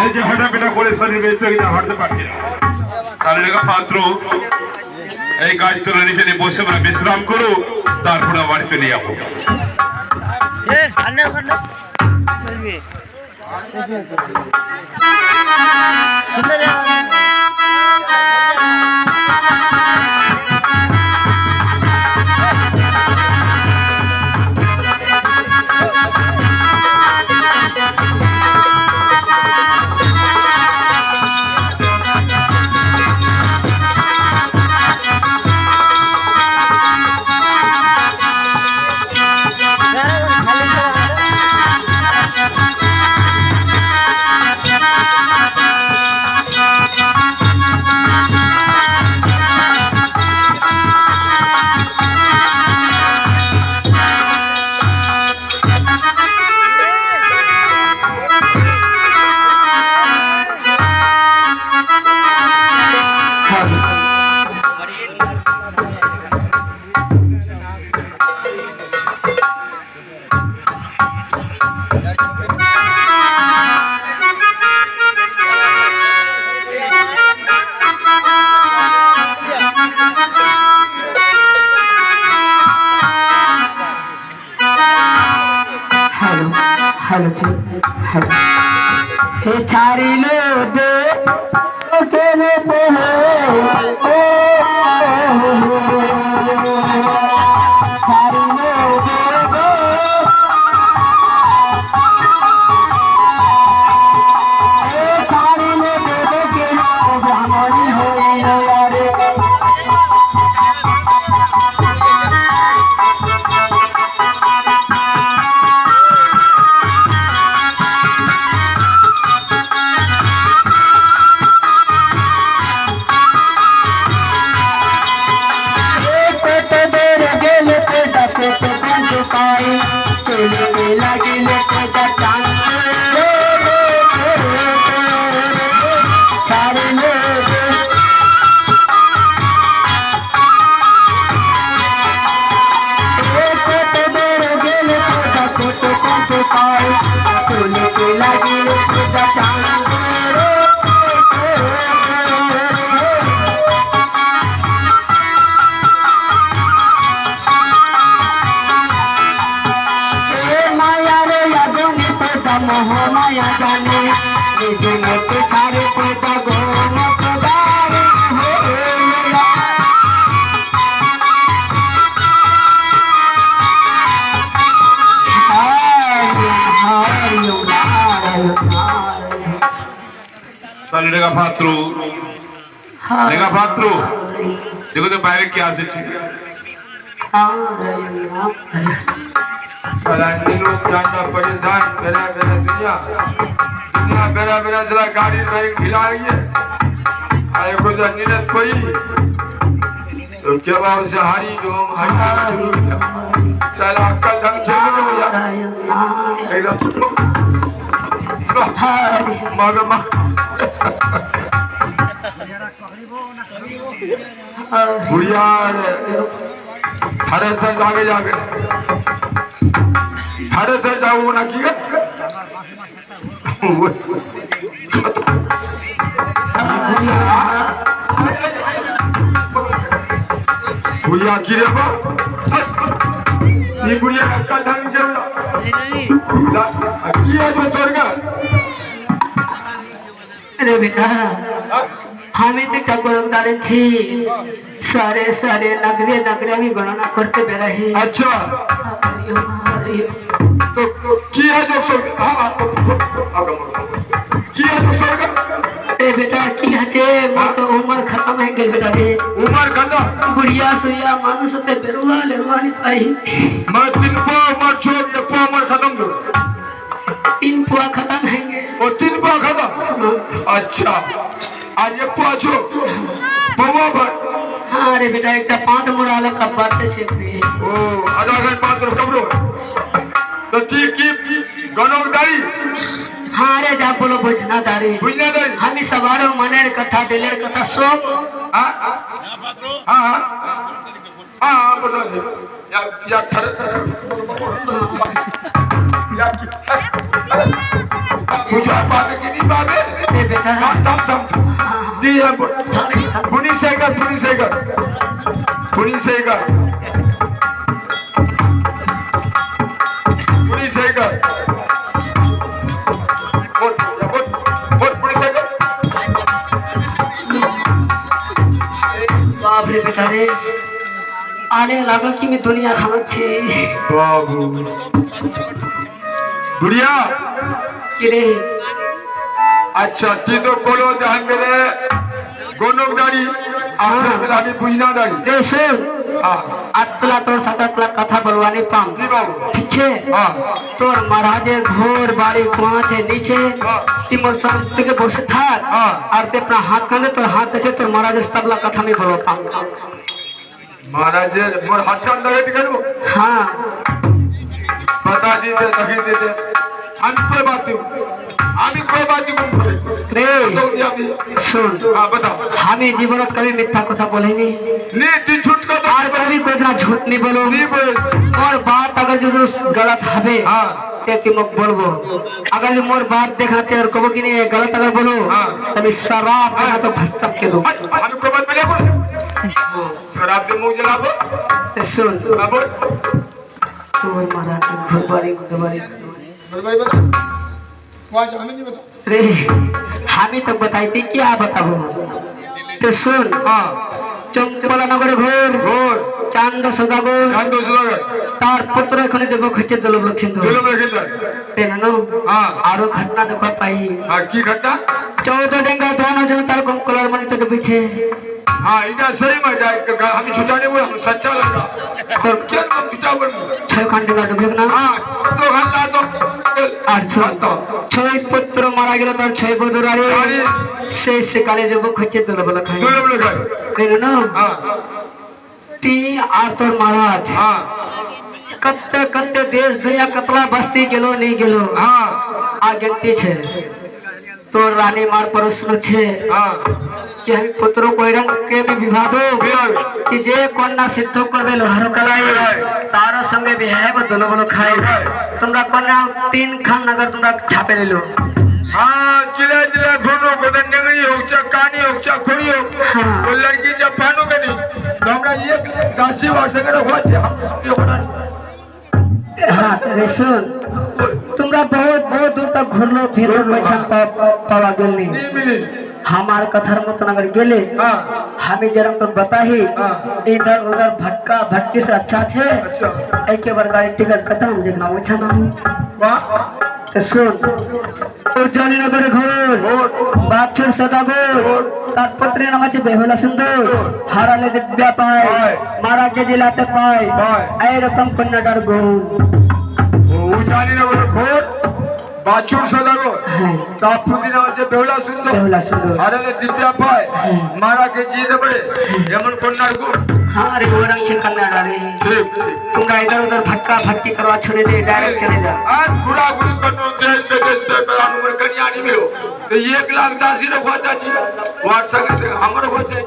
এই যে হাঁটাফেটা করে শরীর বেঁচে কিনা হাঁটতে পারছি না, তাহলে পাত্র এই গাছ তোলা নিচে নিয়ে বসে আমরা বিশ্রাম করো, তারপরে বাড়ি চলে যাবো। ছাড়িল দে কেনে ছাড়িল ছাড়িল দেবে কেন ব্রাহ্মণী হইল রে চলতে লাগিল কোথা চাঁদ ছাড়িল কত দূর গেল কোথা কত কত পায় চলতে লাগিল কোথা চাঁদ मोहमाया जाने निजमत छाड़े पैदा गोमत बारे रेगा फात्रू देखो तो बाहर क्या से लोग जानना परेशान मेरा दुनिया मेरा जरा गाड़ी में खिला रही है आए को नीरज कोई तो क्या बात से हारी जो हम हारी साला अक्कल ढंग से बुढ़िया थारे सर आगे जाके थारे सर जाओ ना की बुढ़िया की रे बा ये बुढ़िया का ढंग से किया जो तोड़ का अरे बेटा हमें तो टकोरदारे थी सारे सारे नगरे नगरे में गणना करते रहे। अच्छा तो किया जो किया जो ए बेटा की हते मोर तो उम्र खत्म है गई बेटा रे उम्र खत्म बुढ़िया सुइया मानुष ते बेरुआ लेवानी पाई मैं 3 पुआ उम्र छोड़ 1 पुआ उम्र खत्म दो 3 पुआ खत्म हैंगे और 3 पुआ खत्म अच्छा आज 1 पुआ छो पवा भर हां रे बेटा एक 5 मुराला का बातें छेकते ओ आधा घंटा 5 कबरो तो ठीक की गणोदारी हाँ रे जा बोलो बुझनादारी हम सवारो मनेर कथा दिलेर कथा सब हाँ हाँ हाँ बोलो या थर पूजा बात की बाबे ए बेटा थम थम दी हम पुलिस है कर पुलिस है कर पुलिस है कर पुलिस है कर बोल बोल पुलिस है कर बाप रे बेटा रे आने लगा कि मैं दुनिया खाচ্ছি बाबू बुढ़िया কি রে अच्छा তুই তো কোলো জাহাঙ্গীরে গনক দাড়ি আর আমি বুঝনা দাড়ি রে শোন হ্যাঁ আটলা তোর সাথে কথা বলবানি পাম কি বাবু ঠিক আছে হ্যাঁ তোর মহারাজের ঘর বাড়ি কোয়াছে নিচে তুই মোর সামনে থেকে বসে থাক হ্যাঁ। আর তুই अपना हाथ कांधे তোর हाथ দেখে তোর মহারাজের তবলা কথা আমি বলবো পাম महाराजेर मोर हाथ अंदर है करबो हाँ बता दीजिए तभी दीजिए हम कोई बात नहीं करे रे तो ये अभी सुन हाँ बताओ আমি জীবনত কবি মিথ্যা কথা বলিনি नहीं तू झूठ का तो আর কবি কোই না ঝুট নি বলো नहीं बोल और बात अगर जो गलत হবে हाँ ते तुम बोलबो अगर जो मोर बात दिखाते और कबो कि नहीं गलत अगर बोलो हाँ। तभी शराब देना तो भस्म के दो हम को बात मिले बोल शराब दे मुंह जलाबो ते सुन हाँ बोल तो महाराज घुरबारी घुरबारी भाई बता वहाँ हमें नहीं बता रे हामी तो बताई थी क्या बताबो ते सुन हाँ চম্পলা নগরে ঘোর और চান্দ সদাগর जान दो सुनागर তার পুত্র এখানে দেব খচ্ছে দল লক্ষিন্দ बोलो मैं किधर তেনো हाँ আরো ঘটনা দেখো পাই हाँ की घटना 14 ডেঙ্গা ধন জন তার কঙ্কলার মনি তো ডুবিছে हाँ इधर सही में हम छुटाने बोला हम सच्चा लगा और क्या हम छुटा बोल 6 খান ডেঙ্গা ডুবে না हाँ तो हल्ला तो আর ছয় পুত্র মারা গেল তার ছয় বধুরারে সেই সকালে যাব খচ্ছে দল বলা খাই बोलो बोलो भाई তেনো हाँ ती আর তোর মহারাজ हाँ कत्ते कत्ते देश दुनिया कतला बस्ती गेलो नहीं गेलो हाँ आ गलती छे तो रानी मार प्रश्न छे हाँ कि हम पुत्रों को रंग के भी विवाह दो बिहार कि जे कन्या सिद्ध करबे लोहारो कलाई तारो संगे बिहाव दोलो बोलो खाई तुमरा कन्या 3 खान नगर तुमरा छापे ले लो हाँ जिला जिला घूमो गोदन नगरी हो चा कहानी हो चा खोरी हो हाँ। वो लड़की जब पानो के नहीं तो हमरा ये 10 वर्ष के हो जाए हम ये बता हाँ रे सुन तुमरा बहुत बहुत दूर तक घुरलो फिरलो पैसा पावा गेल नहीं नहीं मिली हमार कथर मत नगर गेले हाँ हमें जरा तो बताही हाँ। इधर उधर भटका भटकी से अच्छा छे अच्छा एक के बार गाड़ी टिकट खत्म देखना वो अच्छा ना वाह तो सुन तो जानी नगर घोर बाछुर सदागोर तार पत्नी नाम আছে বেহুলা সুন্দর হারালে দিব্যা পায় মারা কে জিলাতে পায় এই রকম কন্যাটার গুণ वो जानी ना बोलो खोट बाचुर सदागो হ্যাঁ तापुदी नाम से बेहुला सुंदर বেহুলা সুন্দর हारले दिव्या पाए मारा के जीत पड़े एमन कोन्नार को हाँ रे वो रंग से कन्याड़ा रे ठीक ठीक तुमरा इधर उधर भटका भटकी करवा छोड़े दे डायरेक्ट चले जा आज पूरा गुरु करनो देश पे बड़ा नंबर कन्या नहीं मिलो तो 1,80,000 रखवा चाची व्हाट्सएप से हमरो हो जाए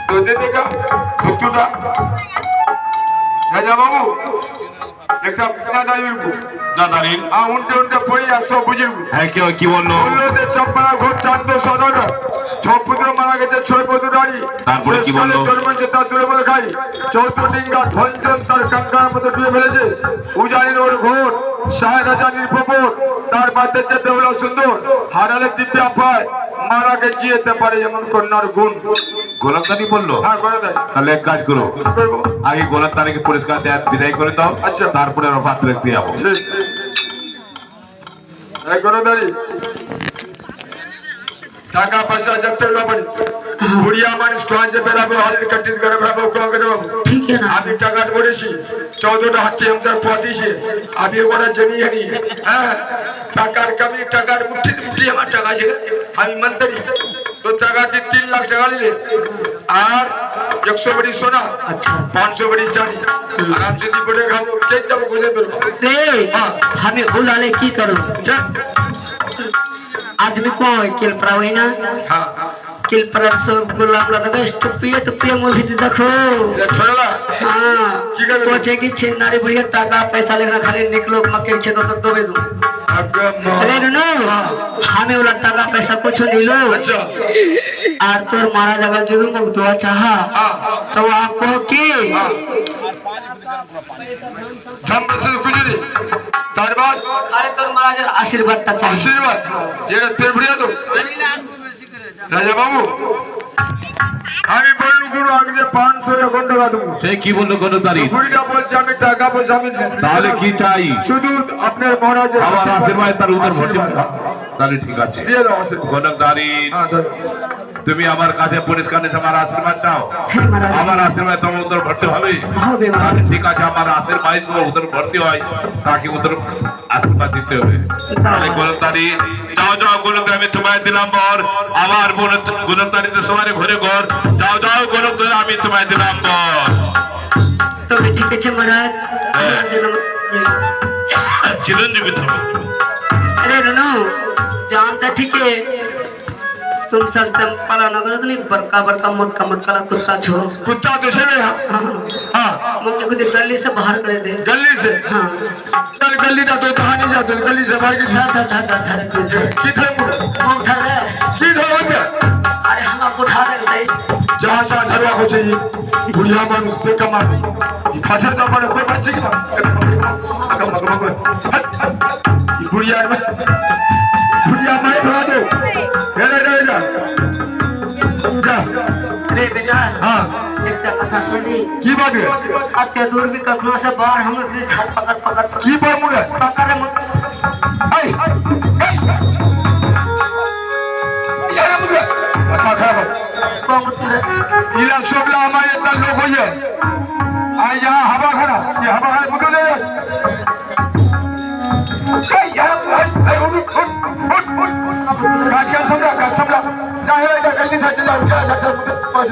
तो दे देगा भक्तुटा राजा बाबू একটা দাঁড়িয়ে না দাঁড়িয়ে উনটে উনটে পড়ি আর সব বুঝিব হ্যাঁ কেউ কি বললো বললো যে চপ্পলা ঘর চান্দ সদর ছপুত্র মারা গেছে ছয় বধুরারি তারপরে কি বললো? জন্মেছে তার দূরে বলে খাই চৌদ্দিঙ্গা ভঞ্জন তার কাঙ্কার মতো ডুবে ফেলেছে উজানির ওর ঘোর শাহের রাজানির পপর তার বাদে যে বেহুলা সুন্দর হারালে দিব্যা পায় মারাকে জিয়েতে পারে যেমন কন্যার গুণ গোলন্দানি বললো হ্যাঁ করে দেয় তাহলে এক কাজ করো কি করবো আগে গোলন্দানিকে পরিষ্কার দেয়া বিদায় করে দাও আচ্ছা। তারপরে আমরা পাত্র দেখতে যাবো ঠিক এই করে দাঁড়ি টাকা পয়সা জগতে পারি বুড়িয়া মানুষ কোয়াঞ্চে বেরাবো হালের কাটিস করে বেরাবো কোয়া করে বাবু ठीक है ना আমি টাকা করেছি 14টা হাতে আমাদের পঁচিশে আমি ওরা জানিয়ে নি হ্যাঁ টাকার কমি টাকার মুঠি মুঠি আমার টাকা আছে আমি মন্ত্রী তো টাকা দিয়ে 3 লাখ টাকা নিলে আর 100 বড়ি সোনা अच्छा 500 বড়ি চাঁদি आराम से दी बड़े खाओ के जब गुजर बेरो रे हाँ। हमें उलाले की करो आदमी को किल प्रावे ना हाँ किल पर सब गुलाब लगा टुपिए मूवी देखो ये छोड़ला हाँ की करबे? सोचे कि छिन्नारी बढ़िया टाका पैसा लेना खाली निकलो मक्के छे तो दबे दूं अगर अरे नो আমি ওলা টাকা পয়সা কিছু নিল अच्छा আর তোর মারা যাবার যদি মুখ দোয়া চাহা हाँ তো আপको কি हाँ धम्म से कुछ नहीं तार बाद খালি তোর মারা যার আশীর্বাদটা চাই आशीर्वाद ये तेरे बढ़िया तो राजा बाबू আমি বললু গুরু আমি যে 500 এখন টাকা দেবো সে কি বললো গণতারি বুড়িটা বলছে আমি টাকা পয়সা আমি তাহলে কি চাই শুধু আপনার মহারাজের আমার আশীর্বাদ তার উদর ভর্তি তাহলে ঠিক আছে দিয়ে দাও আশীর্বাদ গণতারি হ্যাঁ দাও। তুমি আমার কাছে পরিষ্কার নিয়ে আমার আশীর্বাদ চাও হ্যাঁ মহারাজ আমার আশীর্বাদ তোমার উদর ভর্তি হবে হবে তাহলে মহারাজ ঠিক আছে আমার আশীর্বাদ তোমার উদর ভর্তি হয় তাকে উদর আশীর্বাদ দিতে হবে তাহলে গণতারি যাও যাও গণতারি আমি তোমায় দিলাম বর আমার গণতারিতে সবাই ঘরে ঘর যাও যাও গণতারি আমি তোমায় দিলাম বর তবে ঠিক আছে মহারাজ হ্যাঁ। চিরঞ্জীবী তুমি अरे रनो जानता ठीक है तुम सर चंपाला नगर नहीं बड़का बड़का मोटका मोटका कुत्ता छो कुत्ता देशे में हाँ हाँ मुझे खुद गली से बाहर कर दे गली से हाँ चल गली ना तो कहाँ नहीं जाते गली से बाहर की धर धर धर धर धर किधर मुड़े वो उठा रहे किधर हो गया अरे हम आपको उठा रहे भाई जहाँ से धरवा को चाहिए बुढ़िया मन पे कमा खासर का बड़े कोई बच्चे की अगम अगम अगम बुढ़िया में भरा दो जा जा अरे बेटा हाँ एक कथा सुनी की बात है अब ते दूर भी कखनो से बाहर हम लोग हाथ पकड़ पकड़ की बात मुड़े पकड़ मुझ आई यार मुझे कथा खराब है को मुझे इला शोभला हमारे इतना लोग हो है आई यहाँ हवा खड़ा ये हवा खड़ा मुझे ले यार काज का समझा चाहे जल्दी से चला मुझे पास